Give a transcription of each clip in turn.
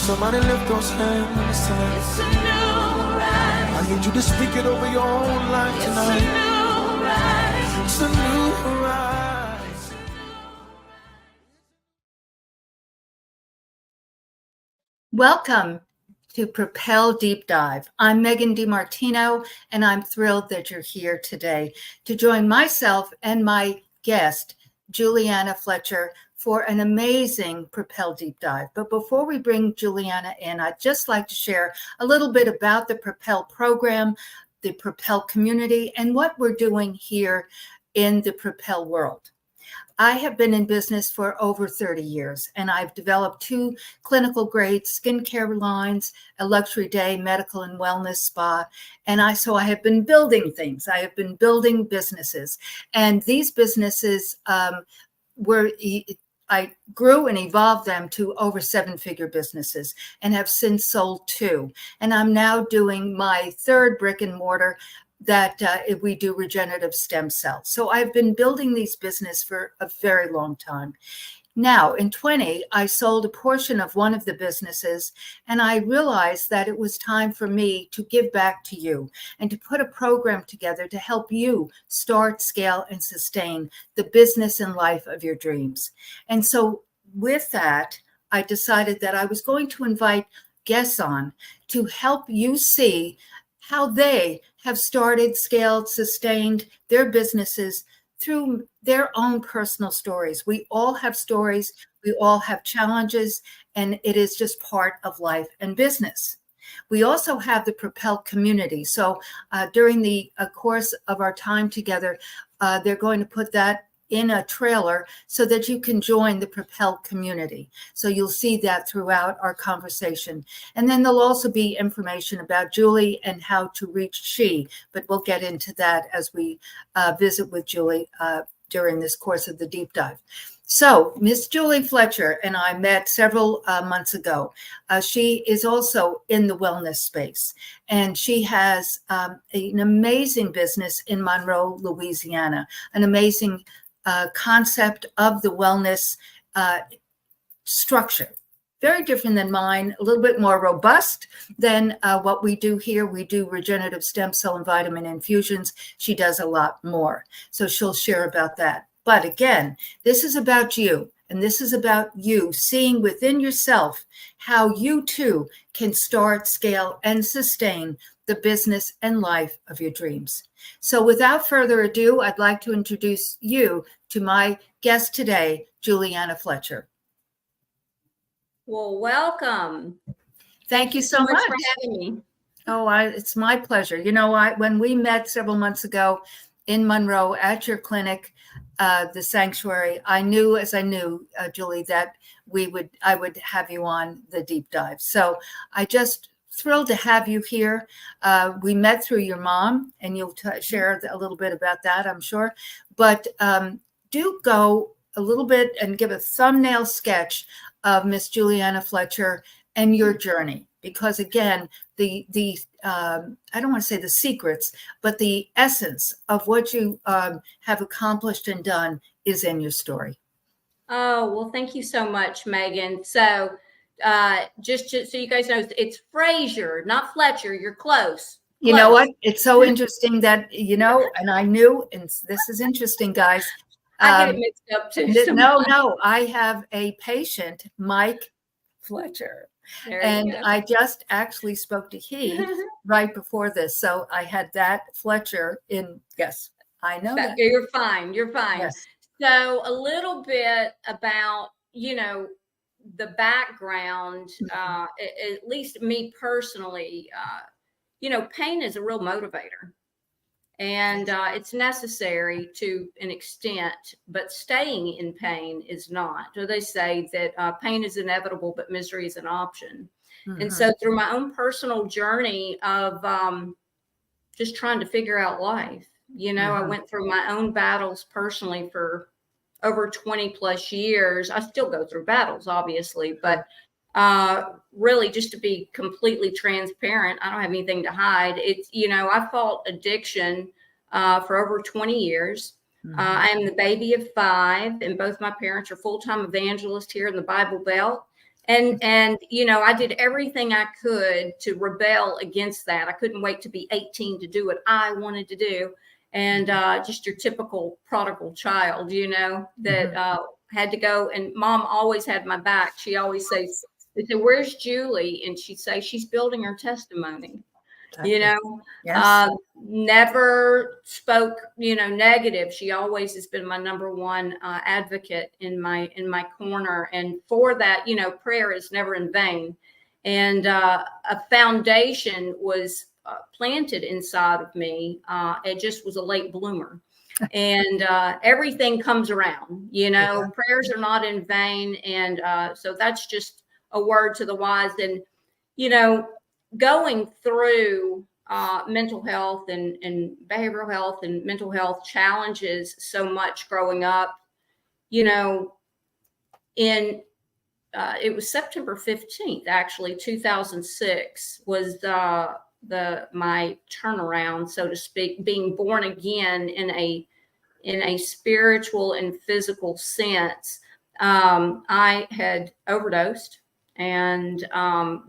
Somebody lift those hands tonight. It's a new rise. I need you to speak it over your own life tonight. It's a new rise. It's a new rise. Welcome to Propel Deep Dive. I'm Megan DiMartino, and I'm thrilled that you're here today to join myself and my guest, Julianna Frazier, for an amazing Propel Deep Dive. But before we bring Julianna in, I'd just like to share a little bit about the Propel program, the Propel community, and what we're doing here in the Propel world. I have been in business for over 30 years, and I've developed 2 clinical grade skincare lines, a luxury day medical and wellness spa. And I have been building things. I have been building businesses, and these businesses I grew and evolved them to over 7-figure businesses and have since sold 2. And I'm now doing my 3rd brick and mortar that we do regenerative stem cells. So I've been building these business for a very long time. Now, in 20, I sold a portion of one of the businesses, and I realized that it was time for me to give back to you and to put a program together to help you start, scale, and sustain the business and life of your dreams. And so with that, I decided that I was going to invite guests on to help you see how they have started, scaled, sustained their businesses through their own personal stories. We all have stories, we all have challenges, and it is just part of life and business. We also have the Propel community. So during the course of our time together, they're going to put that in a trailer so that you can join the Propel community. So you'll see that throughout our conversation. And then there'll also be information about Julie and how to reach she, but we'll get into that as we visit with Julie during this course of the deep dive. So Miss Julie Frazier and I met several months ago. She is also in the wellness space, and she has an amazing business in Monroe, Louisiana, an amazing concept of the wellness structure. Very different than mine, a little bit more robust than what we do here. We do regenerative stem cell and vitamin infusions. She does a lot more. So she'll share about that. But again, this is about you. And this is about you seeing within yourself how you too can start, scale, and sustain the business and life of your dreams. So without further ado, I'd like to introduce you to my guest today, Julianna Frazier. Well, welcome. Thank you so much for having me. Oh, it's my pleasure. You know, when we met several months ago in Monroe at your clinic, the sanctuary, I knew, Julie, that I would have you on the deep dive. So I just thrilled to have you here. We met through your mom, and you'll share a little bit about that, I'm sure. But do go a little bit and give a thumbnail sketch of Miss Julianna Frazier and your journey, because again, the I don't want to say the secrets, but the essence of what you have accomplished and done is in your story. Oh, well, thank you so much, Megan. So just so you guys know, it's Frazier, not Fletcher. You're close. You know what? It's so interesting that, and I knew, and this is interesting, guys. I get it mixed up too. No, I have a patient, Mike Fletcher. And I just actually spoke to he right before this. So I had that Fletcher in. Yes, I know that. You're fine. You're fine. Yes. So a little bit about, the background, at least me personally, pain is a real motivator. And it's necessary to an extent, but staying in pain is not. So they say that pain is inevitable, but misery is an option. Mm-hmm. And so through my own personal journey of just trying to figure out life, mm-hmm. I went through my own battles personally for over 20 plus years. I still go through battles, obviously, but really just to be completely transparent, I don't have anything to hide. It's, I fought addiction for over 20 years. Mm-hmm. I am the baby of 5, and both my parents are full-time evangelists here in the Bible Belt. And you know, I did everything I could to rebel against that. I couldn't wait to be 18 to do what I wanted to do. And just your typical prodigal child, you know, that had to go. And mom always had my back. She always says, they say, "Where's Julie?" And she'd say, "She's building her testimony." Exactly. You know, Yes. never spoke, you know, negative. She always has been my number one advocate in my corner. And for that, you know, prayer is never in vain. And a foundation was planted inside of me. It just was a late bloomer. And everything comes around, you know, prayers are not in vain. And so that's just a word to the wise. And, you know, going through mental health and behavioral health and mental health challenges so much growing up, you know, in it was September 15th, actually, 2006 was my turnaround, so to speak, being born again in a spiritual and physical sense. I had overdosed and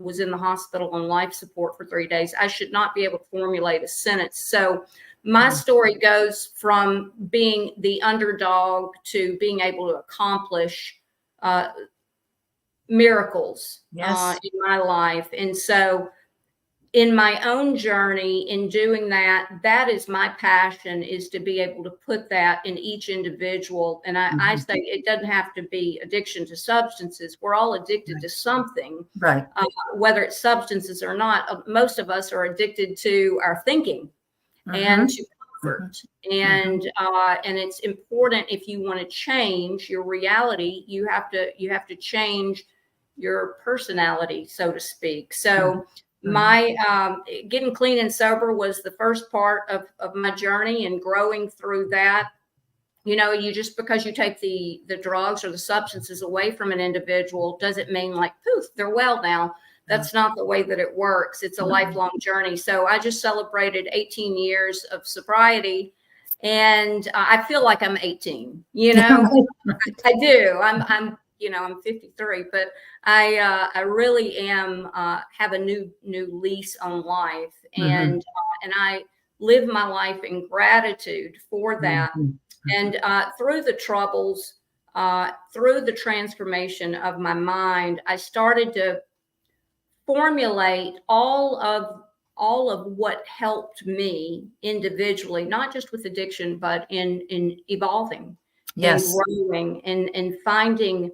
was in the hospital on life support for 3 days. I should not be able to formulate a sentence. So my story goes from being the underdog to being able to accomplish miracles in my life. And so in my own journey, in doing that, that is my passion, is to be able to put that in each individual. And I say it doesn't have to be addiction to substances. We're all addicted to something, Right. Whether it's substances or not. Most of us are addicted to our thinking and to comfort. And it's important, if you want to change your reality, you have to change your personality, so to speak. So my getting clean and sober was the first part of my journey, and growing through that. You know, you just, because you take the drugs or the substances away from an individual doesn't mean like, poof, they're well now. That's not the way that it works. It's a lifelong journey. So I just celebrated 18 years of sobriety, and I feel like I'm 18, you know. I do. I'm you know, I'm 53, but I really am have a new lease on life, and I live my life in gratitude for that. And through the troubles, through the transformation of my mind, I started to formulate all of what helped me individually, not just with addiction, but in evolving, and growing, and finding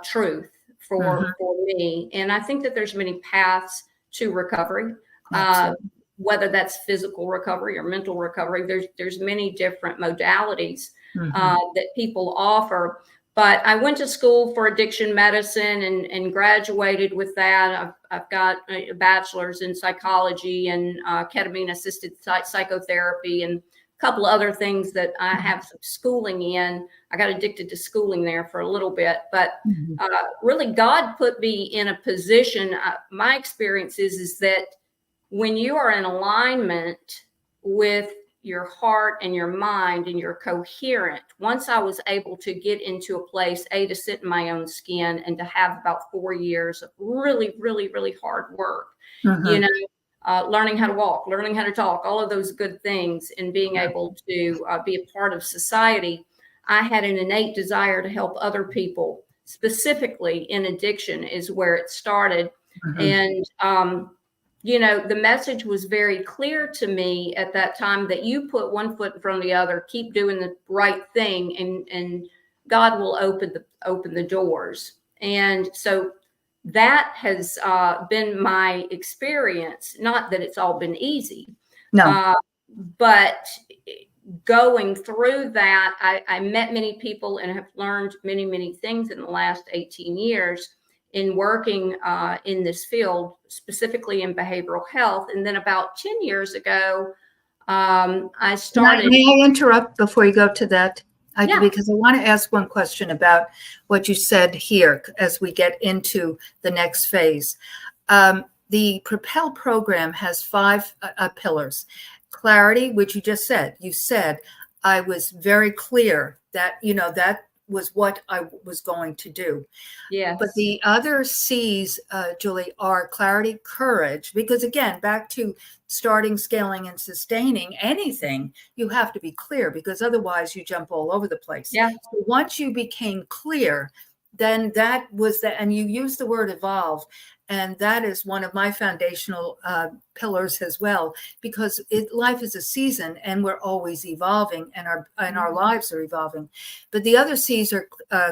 truth for me. And I think that there's many paths to recovery, whether that's physical recovery or mental recovery. There's many different modalities that people offer. But I went to school for addiction medicine and graduated with that. I've got a bachelor's in psychology and ketamine-assisted psychotherapy, and a couple of other things that I have some schooling in. I got addicted to schooling there for a little bit, but really God put me in a position. My experience is that when you are in alignment with your heart and your mind and you're coherent, once I was able to get into a place, to sit in my own skin, and to have about 4 years of really, really, really hard work, you know, learning how to walk, learning how to talk, all of those good things, and being able to be a part of society. I had an innate desire to help other people, specifically in addiction is where it started. And, you know, the message was very clear to me at that time that you put one foot in front of the other, keep doing the right thing, and God will open the doors. And so that has been my experience. Not that it's all been easy, but going through that, I met many people and have learned many, many things in the last 18 years in working in this field, specifically in behavioral health. And then about 10 years ago, I started. May I interrupt before you go to that? Because I want to ask one question about what you said here as we get into the next phase. The Propel program has 5 pillars. Clarity, which you just said. You said, I was very clear that, you know, that was what I was going to do. Yes. But the other C's, Julie, are clarity, courage, because again, back to starting, scaling, and sustaining anything, you have to be clear, because otherwise you jump all over the place. Yeah. So once you became clear, then that was the, and you used the word evolve. And that is one of my foundational pillars as well, because life is a season and we're always evolving, and our lives are evolving. But the other C's are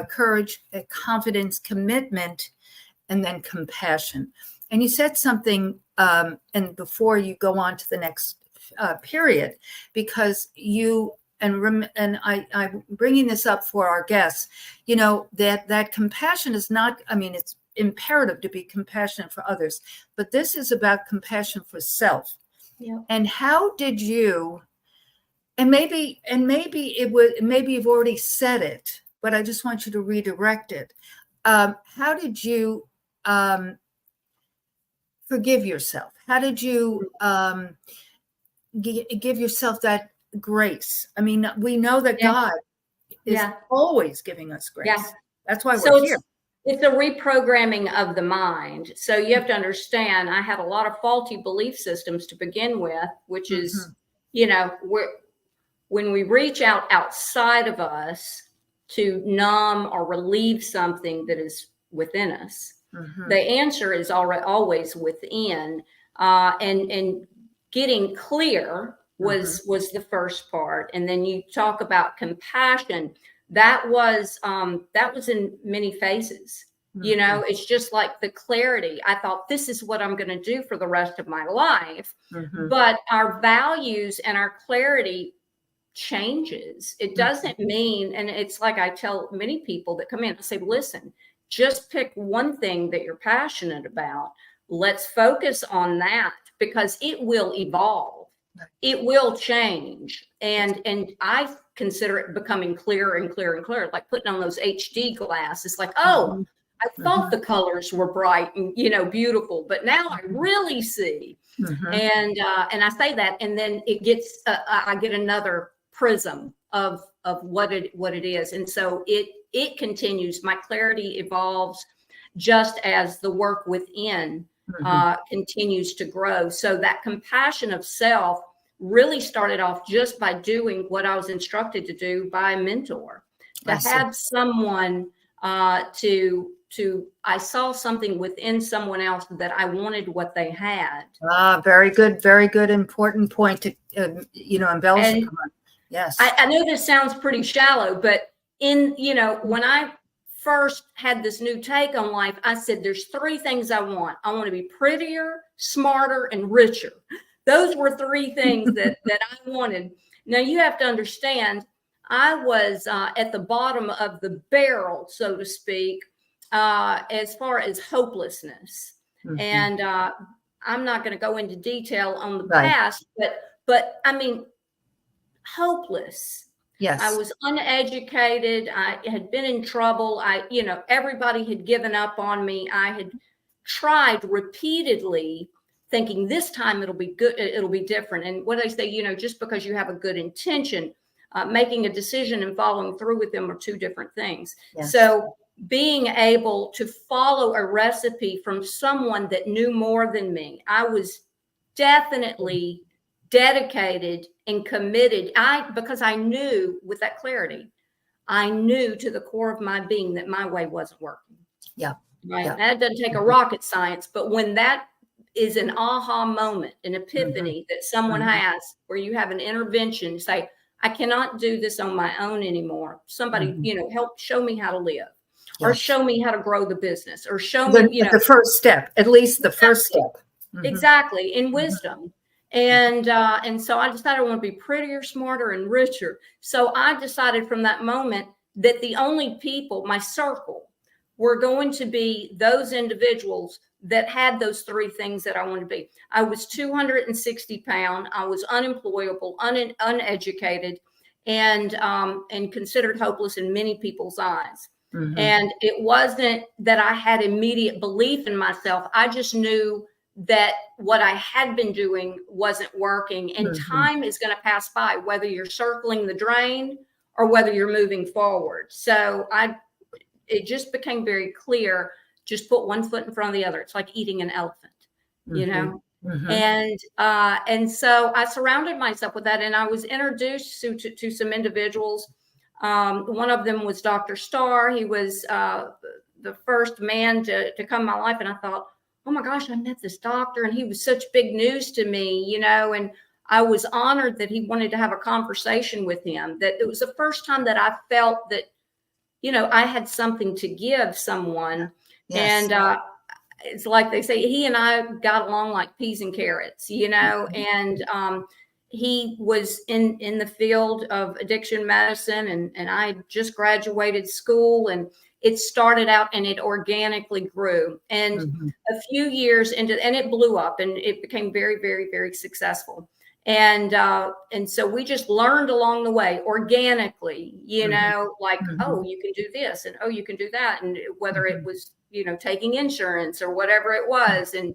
courage, confidence, commitment, and then compassion. And you said something, and before you go on to the next period, because you, and I'm bringing this up for our guests, you know, that compassion is not, I mean, it's imperative to be compassionate for others, but this is about compassion for self. Yeah. And how did you, and maybe it was, maybe you've already said it, but I just want you to redirect it. How did you forgive yourself? How did you give yourself that grace? I mean, we know that God is always giving us grace. Yeah. That's why we're here. It's a reprogramming of the mind. So you have to understand, I had a lot of faulty belief systems to begin with, which is, you know, when we reach out outside of us to numb or relieve something that is within us, the answer is always within. And getting clear was the first part. And then you talk about compassion. That was in many phases. You know, it's just like the clarity. I thought, this is what I'm going to do for the rest of my life. But our values and our clarity changes. It doesn't mean, and it's like I tell many people that come in, I say, listen, just pick one thing that you're passionate about. Let's focus on that, because it will evolve. It will change. And I consider it becoming clearer and clearer and clearer, like putting on those HD glasses. Like, oh, I thought the colors were bright and, you know, beautiful, but now I really see. And I say that, and then it gets, I get another prism of what it is. And so it continues. My clarity evolves just as the work within continues to grow. So that compassion of self really started off just by doing what I was instructed to do by a mentor, to have someone I saw something within someone else that I wanted what they had. Very good, important point to, you know, embellish upon. Yes. I know this sounds pretty shallow, but you know, when I first had this new take on life, I said, there's three things I want. I want to be prettier, smarter, and richer. Those were three things that I wanted. Now you have to understand, I was at the bottom of the barrel, so to speak, as far as hopelessness. And I'm not going to go into detail on the past, but I mean, hopeless. Yes. I was uneducated. I had been in trouble. You know, everybody had given up on me. I had tried repeatedly, thinking this time it'll be good, it'll be different. And what they say, you know, just because you have a good intention, making a decision and following through with them are two different things. Yes. So being able to follow a recipe from someone that knew more than me, I was definitely dedicated and committed. Because I knew with that clarity, I knew to the core of my being that my way wasn't working. Yeah. Right. Yeah. That doesn't take a rocket science, but when that is an aha moment, an epiphany that someone has, where you have an intervention, say, I cannot do this on my own anymore. Somebody, you know, help show me how to live, or show me how to grow the business, or show me, you know, the first step, at least the first step. Exactly. In wisdom. And so I decided I want to be prettier, smarter, and richer. So I decided from that moment that the only people, my circle, were going to be those individuals that had those three things that I wanted to be. I was 260 pounds. I was unemployable, uneducated, and considered hopeless in many people's eyes. And it wasn't that I had immediate belief in myself. I just knew that what I had been doing wasn't working, and time is going to pass by, whether you're circling the drain or whether you're moving forward. So it just became very clear, just put one foot in front of the other. It's like eating an elephant, you know? And so I surrounded myself with that, and I was introduced to some individuals. One of them was Dr. Starr. He was the first man to come in my life. And I thought, oh my gosh, I met this doctor, and he was such big news to me, you know, and I was honored that he wanted to have a conversation with him, that it was the first time that I felt that, you know, I had something to give someone. Yes. And it's like they say, he and I got along like peas and carrots, you know, and he was in the field of addiction medicine, and I just graduated school, and it started out and it organically grew. And a few years into, and it blew up, and it became very, very, very successful. And so we just learned along the way organically, you know, like, oh, you can do this, and oh, you can do that. And whether it was, you know, taking insurance or whatever it was, and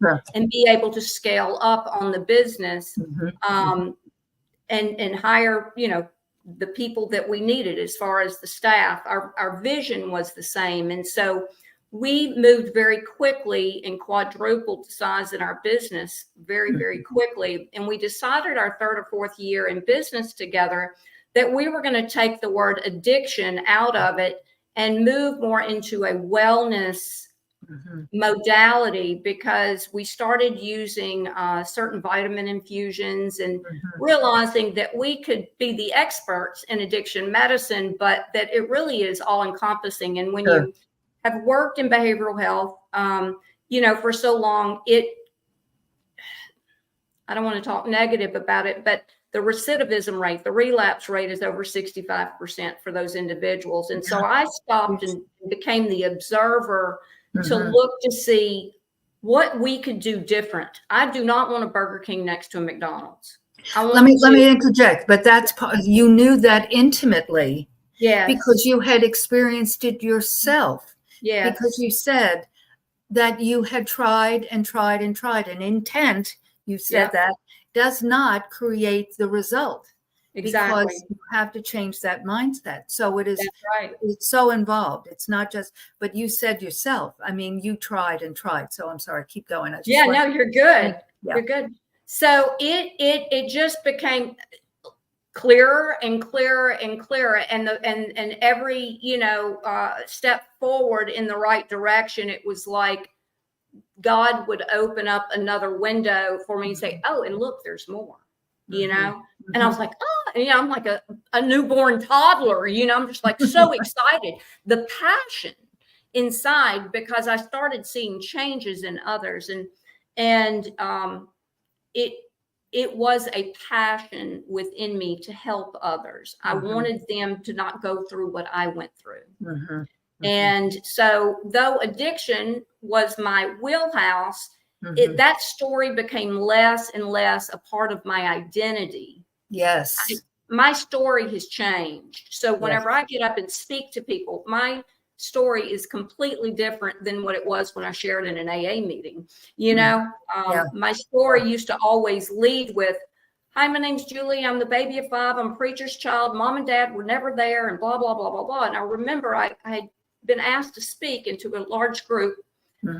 be able to scale up on the business, and hire, you know, the people that we needed as far as the staff. Our vision was the same. And so we moved very quickly and quadrupled the size in our business very, very quickly. And we decided our third or fourth year in business together that we were going to take the word addiction out of it and move more into a wellness modality, because we started using certain vitamin infusions, and realizing that we could be the experts in addiction medicine, but that it really is all encompassing. And when you have worked in behavioral health, you know, for so long, I don't want to talk negative about it, but the recidivism rate, the relapse rate is over 65% for those individuals. And so I stopped and became the observer to look to see what we could do different. I do not want a Burger King next to a McDonald's. Let me interject, but that's you knew that intimately. Yes. Because you had experienced it yourself. Yes. Because you said that you had tried and tried and tried, and intent, you said that, does not create the result. Exactly. Because you have to change that mindset. So it is, it's so involved. It's not just, but you said yourself, I mean, you tried and tried. So I'm sorry, keep going. No, you're good. You're good. So it just became clearer and clearer and clearer. And every, you know, step forward in the right direction, it was like God would open up another window for me and say, oh, and look, there's more. You know, and I was like, oh, and, you know, I'm like a newborn toddler, you know, I'm just like so excited. The passion inside, because I started seeing changes in others, and it was a passion within me to help others. I wanted them to not go through what I went through. And so, though addiction was my wheelhouse, that story became less and less a part of my identity. Yes. My story has changed. So whenever I get up and speak to people, my story is completely different than what it was when I shared in an AA meeting. You know, my story used to always lead with, hi, my name's Julie. I'm the baby of 5. I'm a preacher's child. Mom and dad were never there, and blah, blah, blah, blah, blah. And I remember I had been asked to speak into a large group.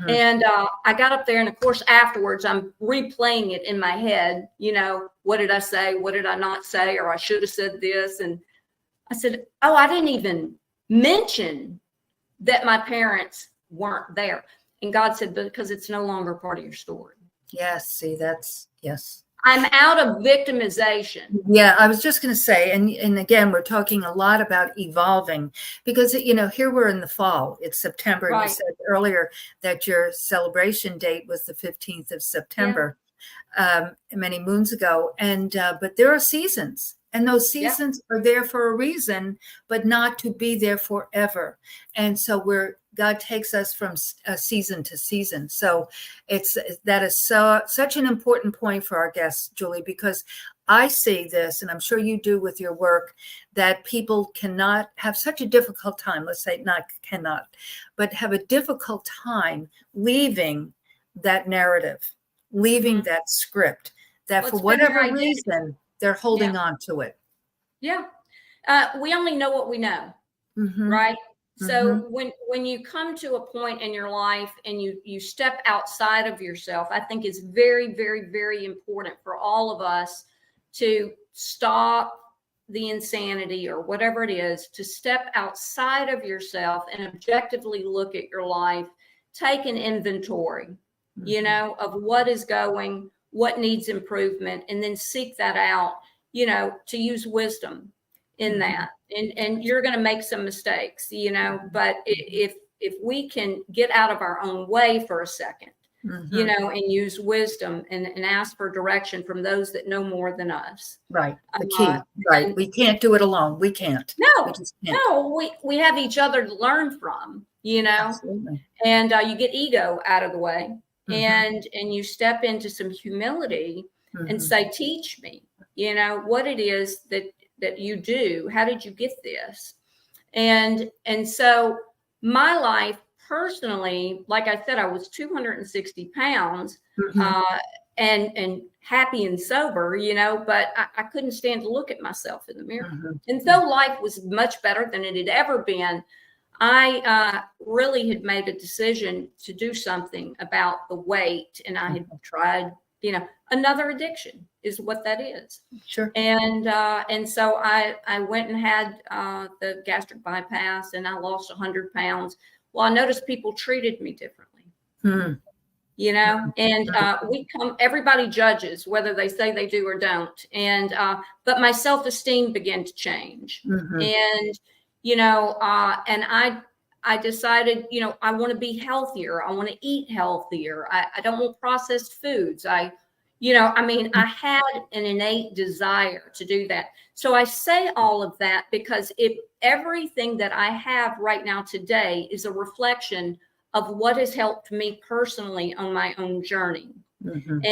And I got up there, and of course, afterwards, I'm replaying it in my head. You know, what did I say? What did I not say? Or I should have said this. And I said, oh, I didn't even mention that my parents weren't there. And God said, because it's no longer part of your story. Yes. See, that's, yes. I'm out of victimization. Yeah, I was just going to say, and again, we're talking a lot about evolving, because, you know, here we're in the fall. It's September. And you said earlier that your celebration date was the 15th of September, many moons ago. And but there are seasons, and those seasons are there for a reason, but not to be there forever. And so God takes us from season to season. So that is such an important point for our guests, Julie, because I see this, and I'm sure you do with your work, that people cannot have such a difficult time, let's say not cannot, but have a difficult time leaving that narrative, leaving that script, that for whatever reason, they're holding on to it. Yeah. We only know what we know, Mhm. right? So Mhm. when you come to a point in your life and you step outside of yourself, I think it's very, very, very important for all of us to stop the insanity or whatever it is, to step outside of yourself and objectively look at your life, take an inventory, you Mhm. know, of what is going, what needs improvement, and then seek that out, you know, to use wisdom in that. And you're going to make some mistakes, you know, but if we can get out of our own way for a second, you Mhm. know, and use wisdom and ask for direction from those that know more than us. Right. The Uh, key. Right. and We can't do it alone. We can't. We no, just can't. no, we have each other to learn from, you know, Absolutely. and you get ego out of the way, Mhm. and you step into some humility and Mhm. say, teach me, you know, what it is that you do. How did you get this? And so my life personally, like I said, I was 260 pounds, Mhm. uh, and happy and sober, you know, but I couldn't stand to look at myself in the mirror. Mhm. And though life was much better than it had ever been, I really had made a decision to do something about the weight, and I had tried, you know, another addiction is what that is. Sure. And so I went and had the gastric bypass, and I lost 100 pounds. Well, I noticed people treated me differently, Mhm. you know, and everybody judges whether they say they do or don't. And but my self-esteem began to change. Mhm. And, you know, and I decided, you know, I want to be healthier. I want to eat healthier. I don't want processed foods. You know, I mean, I had an innate desire to do that. So I say all of that because everything that I have right now today is a reflection of what has helped me personally on my own journey. Mhm.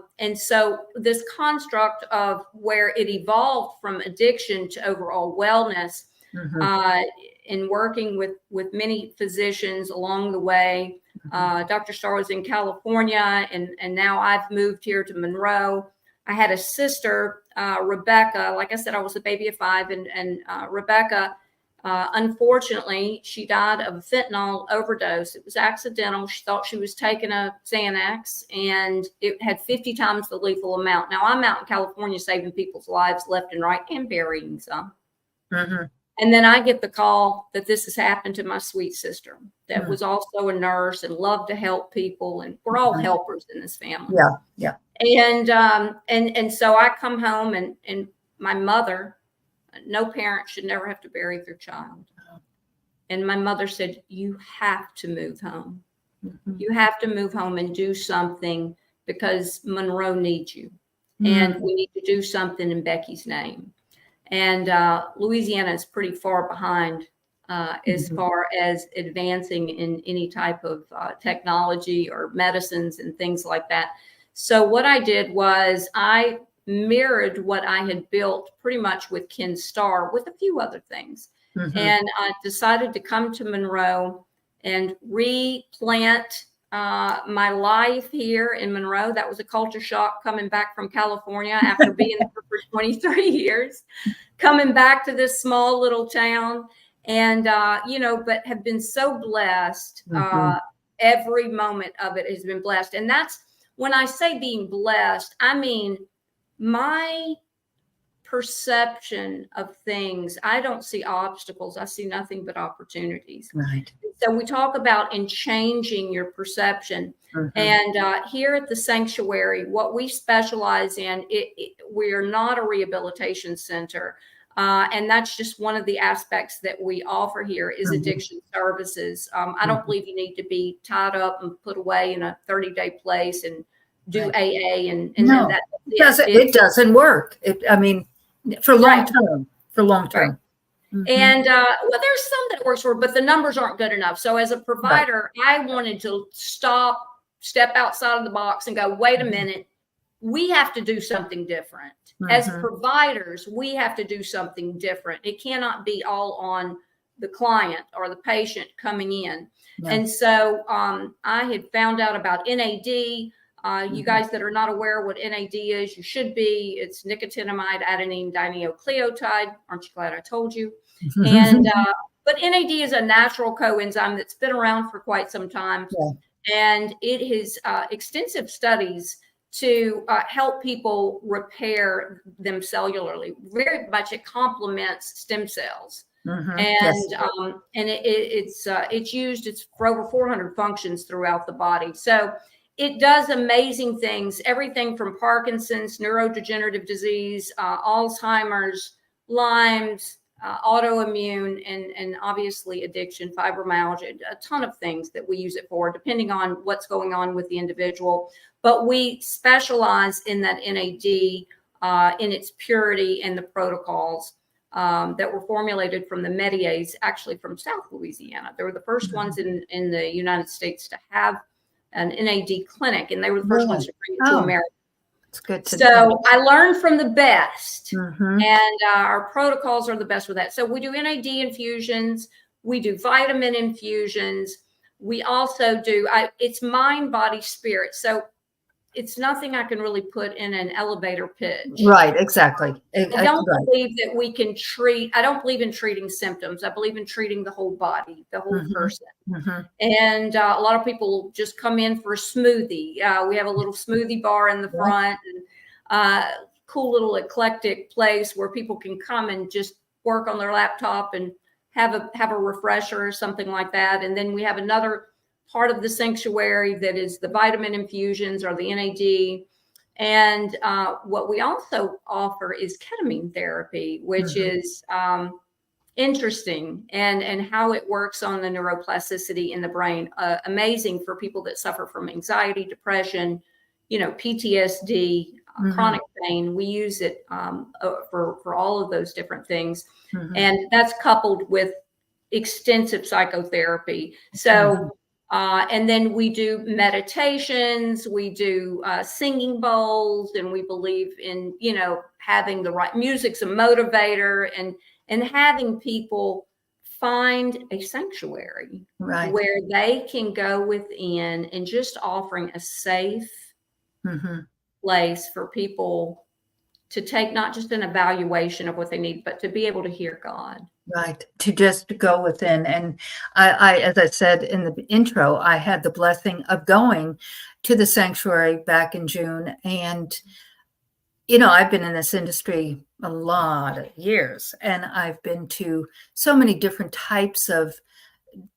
And so this construct of where it evolved from addiction to overall wellness, Mhm. in working with many physicians along the way. Dr. Starr was in California, and now I've moved here to Monroe. I had a sister, Rebecca. Like I said, I was a baby of 5, and Rebecca, unfortunately, she died of a fentanyl overdose. It was accidental. She thought she was taking a Xanax, and it had 50 times the lethal amount. Now, I'm out in California saving people's lives left and right and burying some. Mhm. And then I get the call that this has happened to my sweet sister that Mhm. was also a nurse and loved to help people. And we're all helpers in this family. Yeah. Yeah. And so I come home, and my mother, no parent should never have to bury their child. And my mother said, you have to move home. Mhm. You have to move home and do something because Monroe needs you. And Mhm. we need to do something in Becky's name. And Louisiana is pretty far behind as Mhm. far as advancing in any type of technology or medicines and things like that. So what I did was I mirrored what I had built pretty much with Ken Starr with a few other things. Mhm. And I decided to come to Monroe and replant my life here in Monroe. That was a culture shock coming back from California after being there for 23 years, coming back to this small little town. And, you know, but have been so blessed. Mhm. Every moment of it has been blessed. And that's when I say being blessed, I mean, my perception of things, I don't see obstacles. I see nothing but opportunities. Right. So we talk about in changing your perception. Mhm. And here at the sanctuary, what we specialize in, we are not a rehabilitation center. And that's just one of the aspects that we offer here is Mhm. addiction services. I don't believe you need to be tied up and put away in a 30-day place and do Right. AA and No, that's it doesn't work. I mean, for long Right. term, for long Right. term. Mhm. And well, there's some that works for, but the numbers aren't good enough. So as a Right. provider, I wanted to step outside of the box and go, wait a minute, we have to do something different. As Mhm. providers, we have to do something different. It cannot be all on the client or the patient coming in. No. And so I had found out about NAD. You guys that are not aware what NAD is, you should be. It's nicotinamide adenine dinucleotide. Aren't you glad I told you? And but NAD is a natural coenzyme that's been around for quite some time, and it has extensive studies to help people repair them cellularly. Very much it complements stem cells. And it's used. It's for over 400 functions throughout the body. So it does amazing things. Everything from Parkinson's, neurodegenerative disease, Alzheimer's, Lyme's, autoimmune, and obviously addiction, fibromyalgia, a ton of things that we use it for, depending on what's going on with the individual. But we specialize in that NAD, in its purity and the protocols that were formulated from the Mediers, actually from South Louisiana. They were the first ones in the United States to have an NAD clinic, and they were the first ones to bring it to America. It's good to so know. I learned from the best, and our protocols are the best with that. So we do NAD infusions, we do vitamin infusions, we also do, it's mind, body, spirit. So it's nothing I can really put in an elevator pitch. Right, exactly. I don't believe that we can treat, I don't believe in treating symptoms. I believe in treating the whole body, the whole person. And a lot of people just come in for a smoothie. We have a little smoothie bar in the front, and cool little eclectic place where people can come and just work on their laptop and have a refresher or something like that. And then we have another part of the sanctuary that is the vitamin infusions or the NAD. And what we also offer is ketamine therapy, which is interesting, and how it works on the neuroplasticity in the brain. Amazing for people that suffer from anxiety, depression, PTSD, chronic pain. We use it for all of those different things. And that's coupled with extensive psychotherapy. So and then we do meditations, we do singing bowls, and we believe in, having the right music's a motivator, and having people find a sanctuary where they can go within, and just offering a safe place for people to take not just an evaluation of what they need, but to be able to hear God. Right. To just go within. And I, as I said in the intro, I had the blessing of going to the sanctuary back in June. And, I've been in this industry a lot of years, and I've been to so many different types of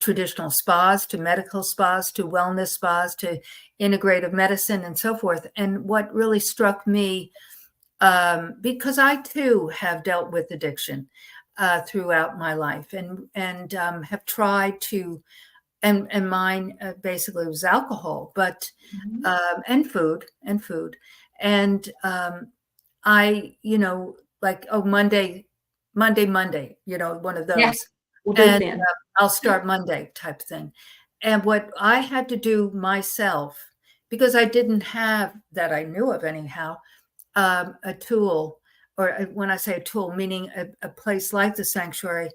traditional spas, to medical spas, to wellness spas, to integrative medicine, and so forth. And what really struck me, because I too have dealt with addiction throughout my life, and have tried to, and mine basically was alcohol, but and food, and I, like Monday, one of those, and I'll start Monday type thing. And what I had to do myself, because I didn't have, that I knew of anyhow, a tool, or when I say a tool, meaning a place like the sanctuary,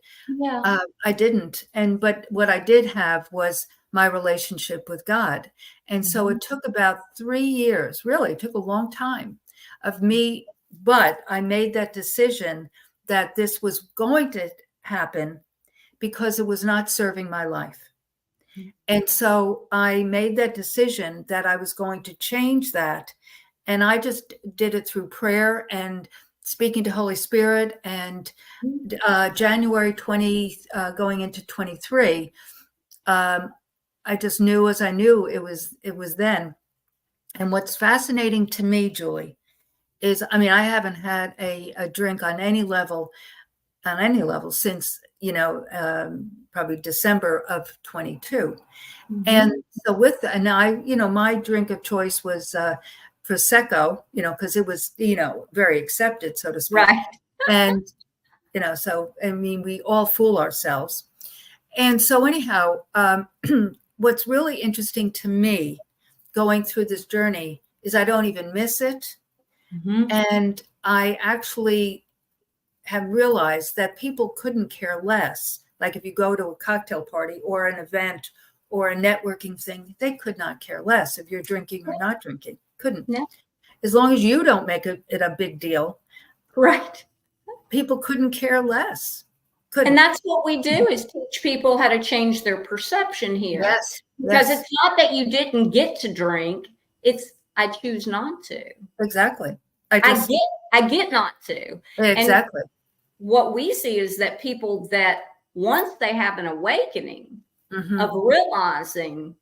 I didn't. But what I did have was my relationship with God. And so it took about 3 years, really, it took a long time of me, but I made that decision that this was going to happen because it was not serving my life. And so I made that decision that I was going to change that. And I just did it through prayer and speaking to Holy Spirit. And January 20, going into 23, I just knew, as I knew it was then. And what's fascinating to me, Julie, is, I haven't had a drink on any level since, probably December of 22. And so my drink of choice was Prosecco, because it was, very accepted, so to speak. Right. And, so, we all fool ourselves. And so anyhow, what's really interesting to me going through this journey is I don't even miss it. And I actually have realized that people couldn't care less. Like if you go to a cocktail party or an event or a networking thing, they could not care less if you're drinking or not drinking. Couldn't. No. As long as you don't make it a big deal, Right. people couldn't care less. And that's what we do, is teach people how to change their perception here. Yes. Because yes. it's not that you didn't get to drink, it's I choose not to. Exactly. I get not to. Exactly. And what we see is that people that once they have an awakening of realizing,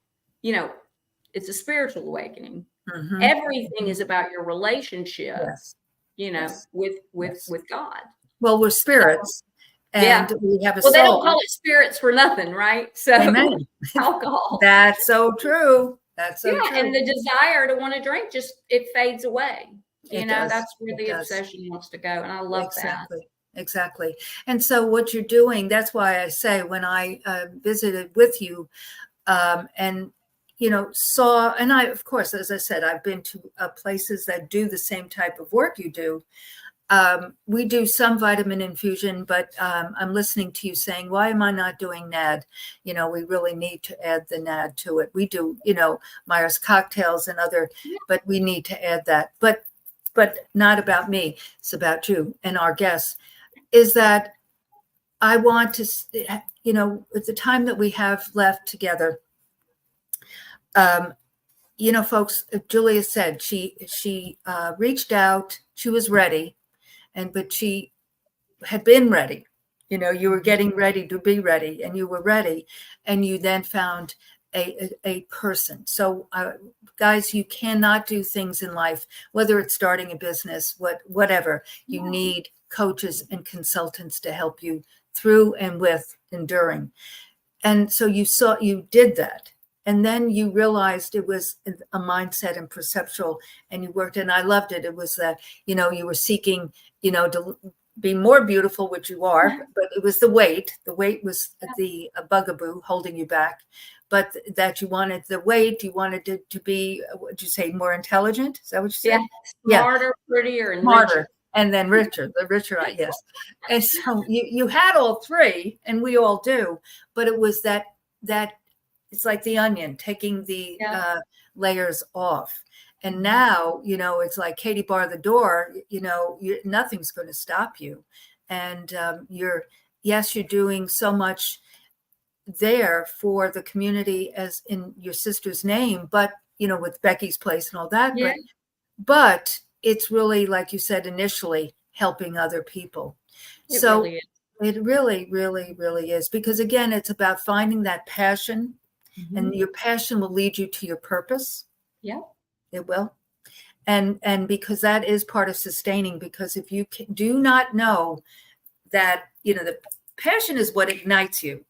it's a spiritual awakening. Everything is about your relationship, Yes. with God. Well, we're spirits, and we have a soul. They don't call it spirits for nothing, right? So Amen. alcohol. That's so true. That's so true. And the desire to want to drink it fades away. That's where the obsession wants to go. And I love that. Exactly. And so what you're doing, that's why I say when I visited with you and, saw, and I, of course, as I said, I've been to places that do the same type of work you do. We do some vitamin infusion, but I'm listening to you saying, why am I not doing NAD? We really need to add the NAD to it. We do, Myers cocktails and but we need to add that. But not about me. It's about you and our guests. Is that I want to, at the time that we have left together, folks, Julia said she reached out, she was ready, but she had been ready. You were getting ready to be ready, and you were ready, and you then found a person. So guys, you cannot do things in life, whether it's starting a business, whatever, you need coaches and consultants to help you through and with enduring. And so you did that. And then you realized it was a mindset and perceptual, and you worked, and I loved it. It was that, you were seeking, to be more beautiful, which you are, but it was the weight. The weight was the bugaboo holding you back, but that you wanted the weight, you wanted it to be, what'd you say, more intelligent? Is that what you said? Smarter, prettier, and smarter. richer. And then richer, yes. And so you had all three, and we all do, but it was that it's like the onion, taking the layers off. And now, it's like Katie bar the door, nothing's going to stop you. And you're doing so much there for the community as in your sister's name, but, with Becky's Place and all that. Yeah. But it's really, like you said initially, helping other people. It really is. It really, really, really is. Because again, it's about finding that passion, and your passion will lead you to your purpose. Yeah. It will. And because that is part of sustaining, because if you do not know that, the passion is what ignites you.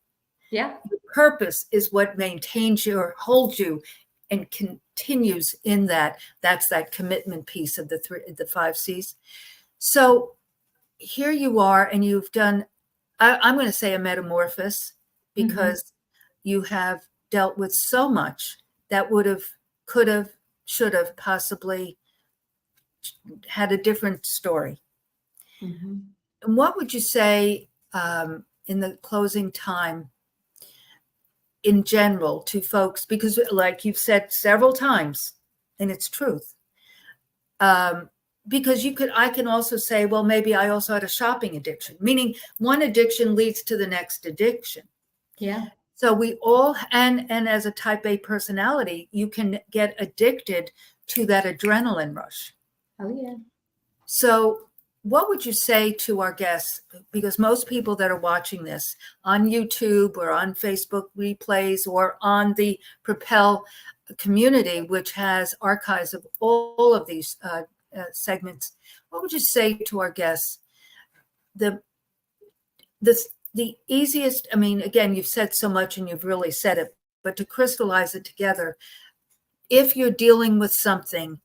Yeah. The purpose is what maintains you or holds you and continues in that. That's that commitment piece of the 5 C's. So here you are, and you've done, I'm going to say, a metamorphosis, because you have dealt with so much that would have, could have, should have possibly had a different story. And what would you say in the closing time in general to folks, because like you've said several times, and it's truth, because I can also say, well, maybe I also had a shopping addiction, meaning one addiction leads to the next addiction. Yeah. So we all, and as a type A personality, you can get addicted to that adrenaline rush. Oh, yeah. So what would you say to our guests? Because most people that are watching this on YouTube or on Facebook replays or on the Propel community, which has archives of all of these segments, what would you say to our guests? The easiest, again, you've said so much and you've really said it, but to crystallize it together, if you're dealing with something,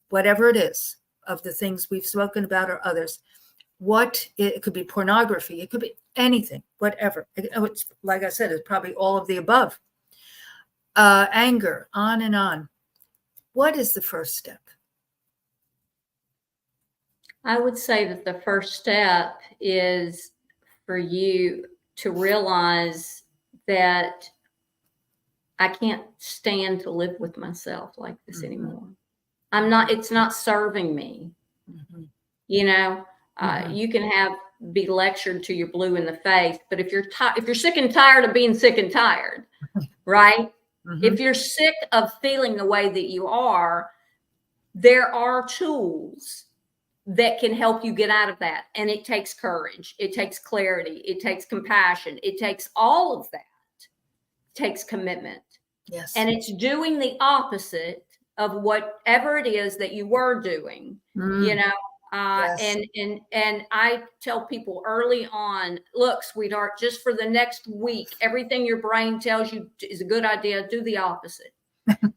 whatever it is, of the things we've spoken about or others, it could be pornography, it could be anything, whatever. It's, like I said, it's probably all of the above. Anger, on and on. What is the first step? I would say that the first step is for you to realize that I can't stand to live with myself like this Mhm. anymore. It's not serving me. Mhm. You know, Mhm. you can be lectured to you're blue in the face, but if you're sick and tired of being sick and tired, right? Mhm. If you're sick of feeling the way that you are, there are tools that can help you get out of that. And it takes courage. It takes clarity. It takes compassion. It takes all of that. It takes commitment. Yes. And it's doing the opposite of whatever it is that you were doing, you Mm. know. Yes. And I tell people early on, look, sweetheart, just for the next week, everything your brain tells you is a good idea, do the opposite.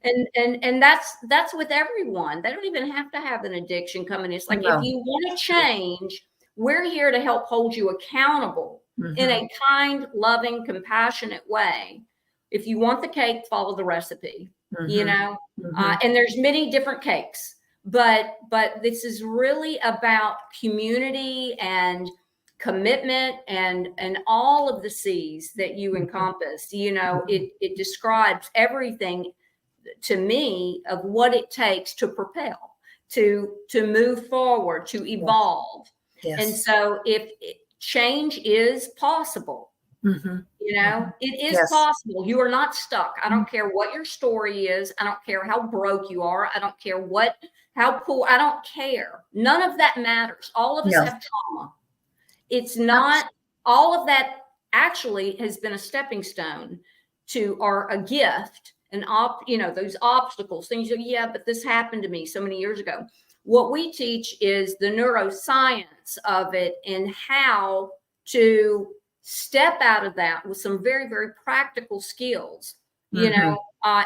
And that's with everyone. They don't even have to have an addiction coming in. It's like, if No. you want to change, we're here to help hold you accountable in Mhm. a kind, loving, compassionate way. If you want the cake, follow the recipe, you Mhm. know. Mhm. And there's many different cakes, but this is really about community and commitment and all of the C's that you Mhm. encompass. You know, Mhm. it describes everything to me of what it takes to propel, to move forward, to Yes. evolve. And Yes. so if change is possible, Mhm. you know, Mhm. it is Yes. possible. You are not stuck. I Mhm. don't care what your story is. I don't care how broke you are. I don't care how poor. I don't care. None of that matters. All of us No. have trauma. It's not, all of that actually has been a stepping stone or a gift, those obstacles, things, yeah, but this happened to me so many years ago. What we teach is the neuroscience of it and how to step out of that with some very, very practical skills, Mhm.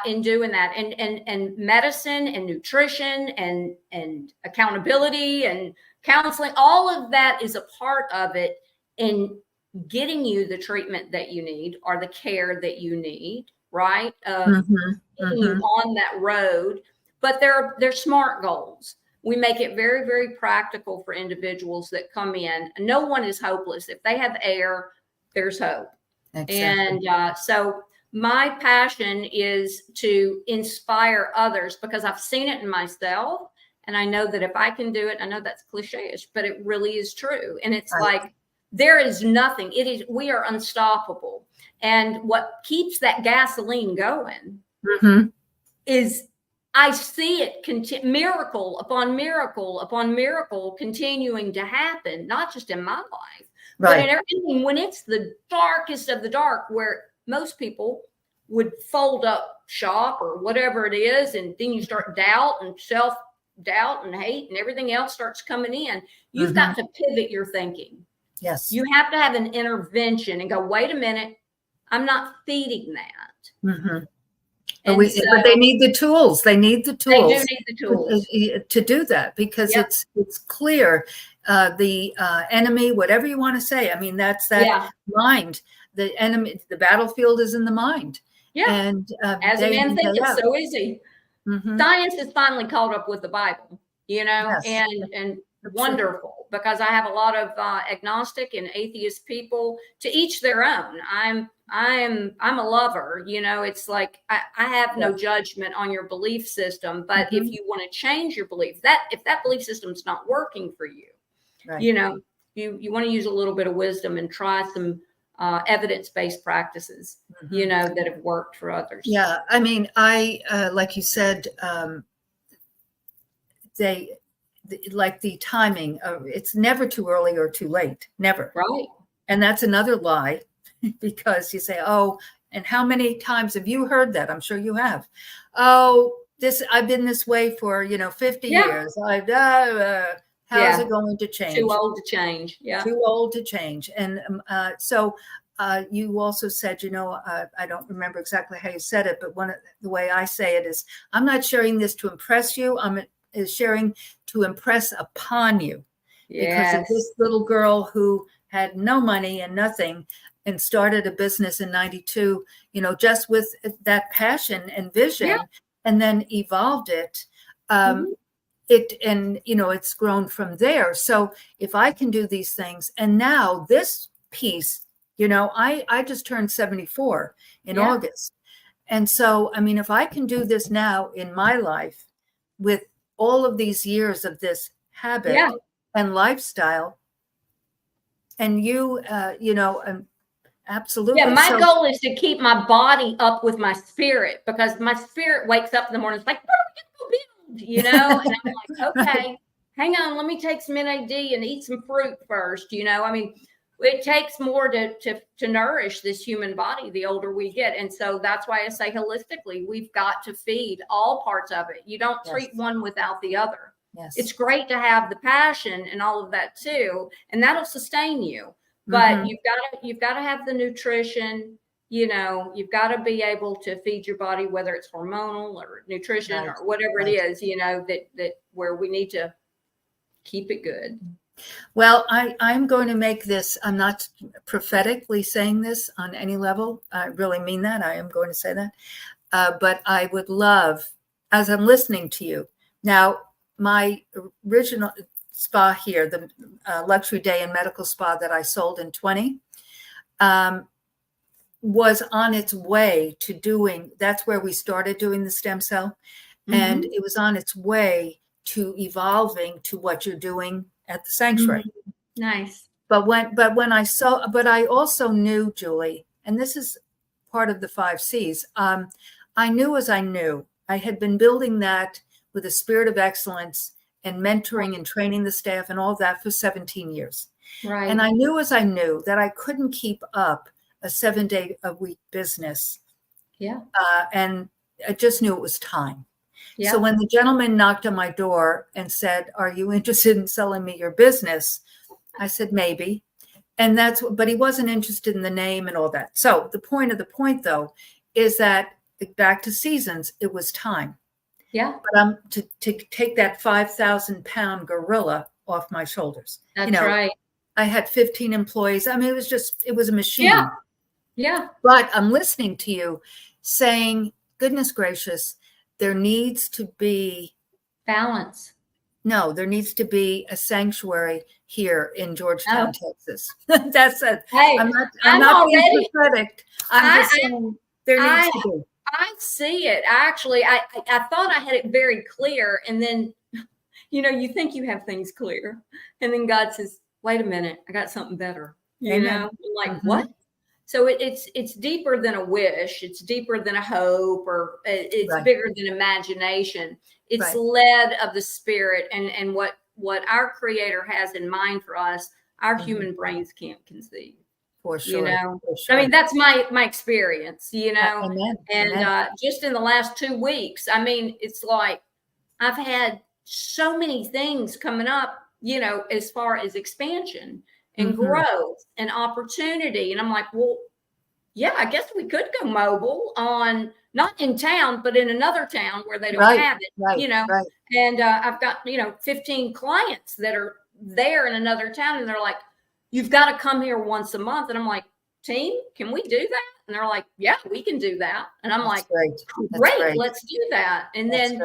in doing that. And medicine and nutrition and accountability and counseling, all of that is a part of it in getting you the treatment that you need or the care that you need, right? Mhm. Getting you Mhm. on that road. But they're smart goals. We make it very, very practical for individuals that come in. No one is hopeless. If they have air, there's hope. Exactly. And so my passion is to inspire others because I've seen it in myself. And I know that if I can do it, I know that's cliche-ish, but it really is true. And it's I like, there is nothing. We are unstoppable. And what keeps that gasoline going Mhm. is I see it miracle upon miracle upon miracle continuing to happen, not just in my life, but in Right. everything. When it's the darkest of the dark, where most people would fold up shop or whatever it is, and then you start doubt and self doubt and hate and everything else starts coming in, you've Mhm. got to pivot your thinking. Yes. You have to have an intervention and go, wait a minute, I'm not feeding that. Mhm. And so But they need the tools. They need the they do tools need the tools. to do that, because Yep. it's clear, the enemy, whatever you want to say. I mean, that's that Yeah. mind. The enemy, the battlefield is in the mind, Yeah. and As a day in man and day thinketh, out. so is he. Mhm. Science has finally caught up with the Bible, Yes, and that's true. wonderful, because I have a lot of agnostic and atheist people. To each their own. I'm a lover. It's like I have Yeah. no judgment on your belief system, but if Mhm. you want to change your belief, if that belief system's not working for you, Right. you want to use a little bit of wisdom and try some evidence-based practices, Mhm. that have worked for others. Yeah, I mean, like you said, they like the timing. It's never too early or too late. Never. Right. And that's another lie, because you say, oh, and how many times have you heard that? I'm sure you have. Oh, I've been this way for 50 Yeah. years. How's Yeah. it going to Too change? old to change. Yeah. Too old to change. And so you also said, I don't remember exactly how you said it, but the way I say it is, I'm not sharing this to impress you. I'm sharing to impress upon you, because of Yes. this little girl who had no money and nothing and started a business in 92, just with that passion and vision, Yeah. and then evolved it. Mhm. It's grown from there. So if I can do these things, and now this piece, I just turned 74 in Yeah. August. And so, I mean, if I can do this now in my life with all of these years of this habit Yeah. and lifestyle, and absolutely. Yeah, my So, goal is to keep my body up with my spirit, because my spirit wakes up in the morning, it's like, what are we gonna go build? And I'm like, okay, hang on, let me take some NAD and eat some fruit first. I mean, it takes more to nourish this human body the older we get. And so that's why I say holistically, we've got to feed all parts of it. You don't treat one without the other. yes. It's great to have the passion and all of that too, and that'll sustain you. But you've got to have the nutrition. You've got to be able to feed your body, whether it's hormonal or nutrition or whatever it is. That where we need to keep it good. Well, I'm going to make this. I'm not prophetically saying this on any level. I really mean that. I am going to say that. But I would love, as I'm listening to you now, my original spa here, the luxury day and medical spa that I sold in 20, was on its way to doing, that's where we started doing the stem cell. And it was on its way to evolving to what you're doing at the sanctuary. Nice. But I also knew, Julie, and this is part of the 5 C's. I knew as I knew. I had been building that with a spirit of excellence and mentoring and training the staff and all that for 17 years. Right. And I knew as I knew that I couldn't keep up a 7-day-a-week business. Yeah. And I just knew it was time. Yeah. So when the gentleman knocked on my door and said, "Are you interested in selling me your business?" I said, "Maybe." And but he wasn't interested in the name and all that. So the point though, is that back to seasons, it was time. Yeah. But to take that 5,000-pound gorilla off my shoulders. That's right. I had 15 employees. I mean, it was a machine. Yeah. Yeah. But I'm listening to you saying, goodness gracious, there needs to be balance. No, there needs to be a sanctuary here in Georgetown, Texas. That's it. Hey, I'm not being prophetic. I'm just saying there needs to be. I see it. Actually, I thought I had it very clear. And then, you think you have things clear. And then God says, wait a minute, I got something better. I'm like, what? So it's deeper than a wish. It's deeper than a hope, or it's bigger than imagination. It's led of the spirit, and what our Creator has in mind for us, our human brains can't conceive. For sure. For sure. I mean, that's my experience, Amen. And just in the last 2 weeks, I mean, it's like I've had so many things coming up, as far as expansion and growth and opportunity. And I'm like, well, yeah, I guess we could go mobile on, not in town, but in another town where they don't have it, And I've got, 15 clients that are there in another town, and they're like, you've got to come here once a month. And I'm like, team, can we do that? And they're like, yeah, we can do that. And I'm like, great, let's do that. And then,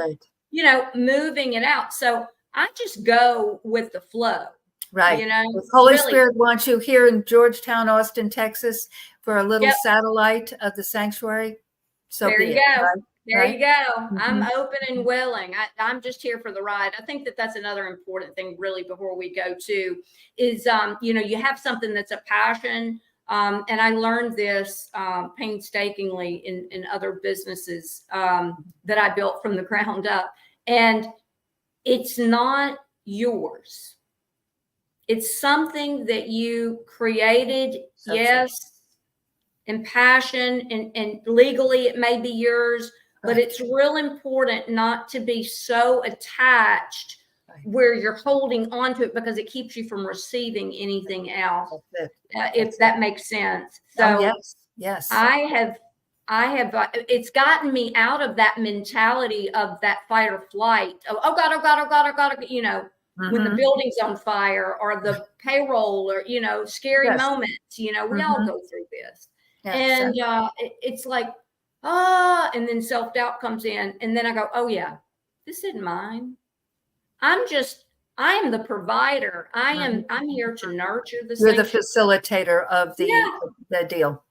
moving it out. So I just go with the flow. Right. The Holy Spirit wants you here in Georgetown, Austin, Texas, for a little satellite of the sanctuary. So there you go. Right? There you go. I'm open and willing. I'm just here for the ride. I think that's another important thing, really, before we go to, is, you have something that's a passion. And I learned this painstakingly in other businesses that I built from the ground up. And it's not yours. It's something that you created, in passion, and legally it may be yours, but it's real important not to be so attached where you're holding on to it, because it keeps you from receiving anything else, if that makes sense. So yes, I have, it's gotten me out of that mentality of that fight or flight. Oh God, when the building's on fire, or the payroll, or, scary moments, we all go through this. And it's like, and then self-doubt comes in. And then I go, oh yeah, this isn't mine. I am the provider. I'm here to nurture the You're the facilitator of the deal.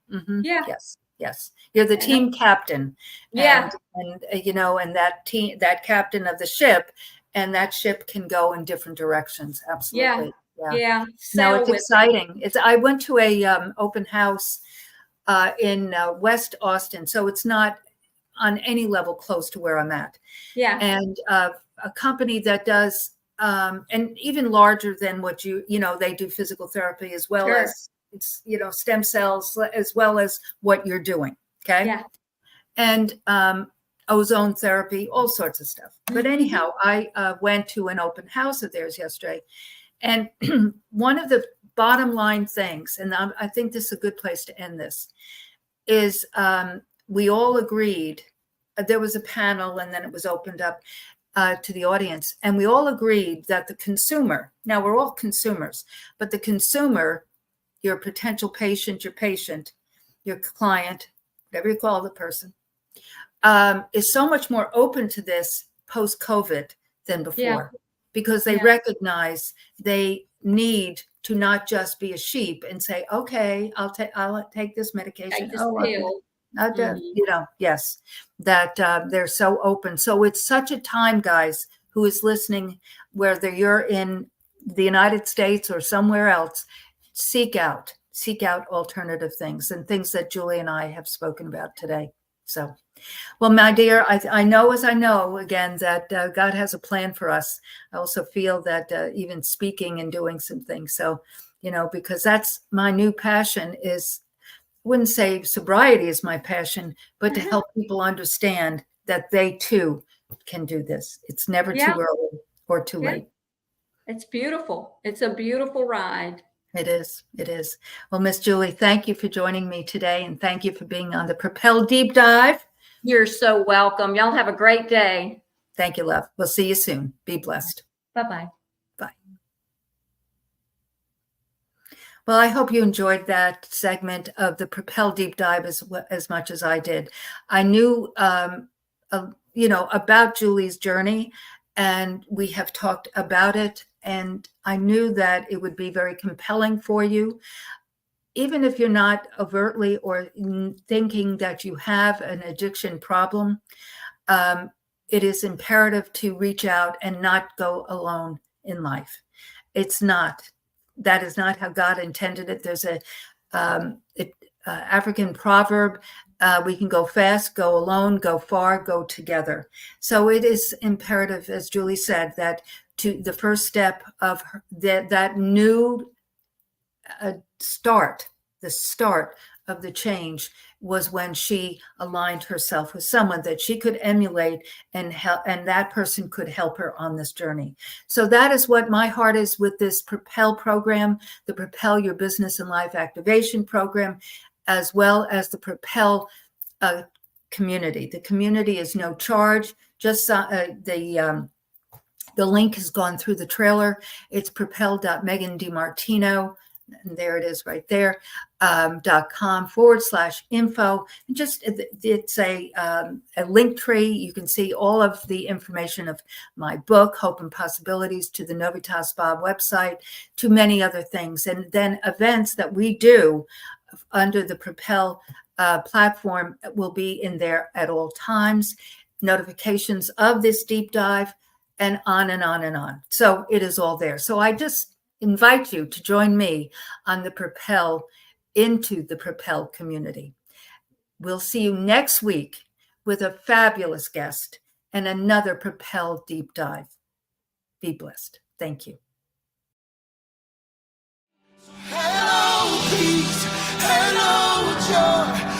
Yeah. Yes. Yes. You're the team captain. Yeah. And and that captain of the ship, and that ship can go in different directions. Absolutely. Yeah. No, Sail it's with exciting. I went to a open house in West Austin, so it's not on any level close to where I'm at. Yeah. And a company that does, and even larger than what they do physical therapy as well Sure. as it's stem cells as well as what you're doing. Okay. Yeah. And ozone therapy, all sorts of stuff. But anyhow, I went to an open house of theirs yesterday. And one of the bottom line things, and I think this is a good place to end this, is we all agreed. There was a panel, and then it was opened up to the audience. And we all agreed that the consumer, now we're all consumers, but the consumer, your potential patient, your client, whatever you call the person, is so much more open to this post-COVID than before, because they recognize they need to not just be a sheep and say, okay, I'll take this medication. Take this pill. Yes, that they're so open. So it's such a time, guys, who is listening, whether you're in the United States or somewhere else, seek out alternative things and things that Julie and I have spoken about today. So, well, my dear, I know again that God has a plan for us. I also feel that even speaking and doing some things. So, because that's my new passion is, I wouldn't say sobriety is my passion, but to help people understand that they too can do this. It's never too early or too late. It's beautiful. It's a beautiful ride. It is. It is. Well, Miss Julie, thank you for joining me today, and thank you for being on the Propel Deep Dive. You're so welcome. Y'all have a great day. Thank you, love. We'll see you soon. Be blessed. Bye-bye. Bye. Well, I hope you enjoyed that segment of the Propel Deep Dive as much as I did. I knew, about Julie's journey, and we have talked about it. And I knew that it would be very compelling for you, even if you're not overtly or thinking that you have an addiction problem. It is imperative to reach out and not go alone in life. That is not how God intended it. There's a African proverb, we can go fast, go alone, go far, go together. So it is imperative, as Julie said, that to the first step of that new start, the start of the change was when she aligned herself with someone that she could emulate and help, and that person could help her on this journey. So that is what my heart is with this Propel program, the Propel Your Business and Life Activation program, as well as the Propel community. The community is no charge. Just the link has gone through the trailer. It's propel.megan.DiMartino. And there it is right there, .com/info. And just it's a link tree. You can see all of the information of my book, Hope and Possibilities, to the Novitas Spa website, to many other things. And then events that we do under the Propel platform will be in there at all times, notifications of this deep dive, and on and on and on. So it is all there. So I just invite you to join me on the Propel, into the Propel community. We'll see you next week with a fabulous guest and another Propel deep dive. Be blessed. Thank you. Hello, peace. Hello, joy.